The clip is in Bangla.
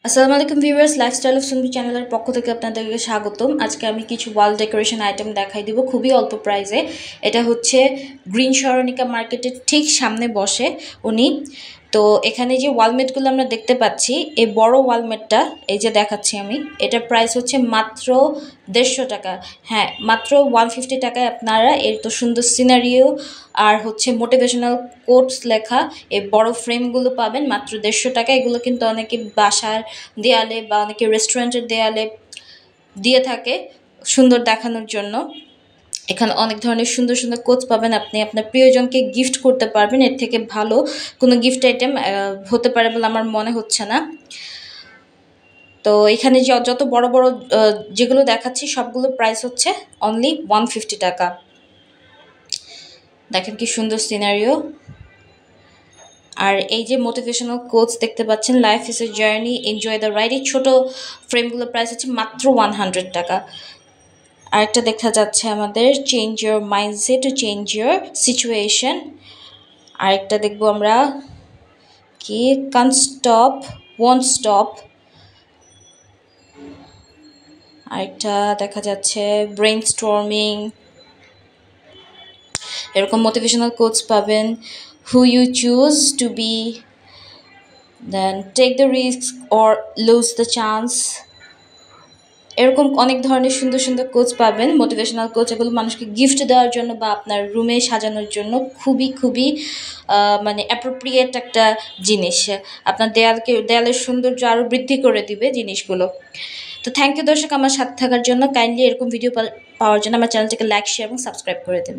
আসসালামু আলাইকুম ভিউয়ার্স, লাইফস্টাইল অফ সুনবি চ্যানেলের পক্ষ থেকে আপনাদেরকে স্বাগতম। আজকে আমি কিছু ওয়াল ডেকোরেশন আইটেম দেখাই দিব খুবই অল্প প্রাইসে। এটা হচ্ছে গ্রিন সরণিকা মার্কেটের ঠিক সামনে বসে উনি। তো এখানে যে ওয়ালমেটগুলো আমরা দেখতে পাচ্ছি, এই বড় ওয়ালমেটটা এই যে দেখাচ্ছি আমি, এটার প্রাইস হচ্ছে মাত্র 150 টাকা। হ্যাঁ, মাত্র 150 টাকায় আপনারা এর তো সুন্দর সিনারিও আর হচ্ছে মোটিভেশনাল কোটস লেখা এই বড় ফ্রেমগুলো পাবেন মাত্র 150 টাকা। এগুলো কিন্তু অনেকে বাসার দেয়ালে বা অনেকে রেস্টুরেন্টের দেয়ালে দিয়ে থাকে সুন্দর দেখানোর জন্য। এখানে অনেক ধরনের সুন্দর সুন্দর কোচ পাবেন, আপনি আপনার প্রিয়জনকে গিফট করতে পারবেন। এর থেকে ভালো কোনো গিফট আইটেম হতে পারে বলে আমার মনে হচ্ছে না। তো এখানে যত বড় বড় যেগুলো দেখাচ্ছি সবগুলো প্রাইস হচ্ছে অনলি 150 টাকা। দেখেন কি সুন্দর সিনারিও। আর এই যে মোটিভেশনাল কোটস দেখতে পাচ্ছেন, life is a journey, enjoy the ride, এই ছোটো ফ্রেমগুলোর প্রাইস হচ্ছে মাত্র 100 টাকা। আরেকটা দেখা যাচ্ছে আমাদের change your mindset to change your situation. আরেকটা দেখবো আমরা কি কান্ট স্টপ ওয়ন্ট স্টপ। আরেকটা দেখা যাচ্ছে ব্রেন স্টর্মিং। এরকম মোটিভেশনাল কোটস পাবেন, who you choose to be, then take the risk or lose the chance। এরকম অনেক ধরনের সুন্দর সুন্দর কোচ পাবেন, মোটিভেশনাল কোচ। এগুলো মানুষকে গিফট দেওয়ার জন্য বা আপনার রুমে সাজানোর জন্য খুবই খুবই মানে অ্যাপ্রোপ্রিয়েট একটা জিনিস। আপনার দেয়ালের সৌন্দর্য আরও বৃদ্ধি করে দিবে জিনিসগুলো। তো থ্যাংক ইউ দর্শক আমার সাথে থাকার জন্য। কাইন্ডলি এরকম ভিডিও পাওয়ার জন্য আমার চ্যানেলটাকে লাইক, শেয়ার এবং সাবস্ক্রাইব করে দেবেন।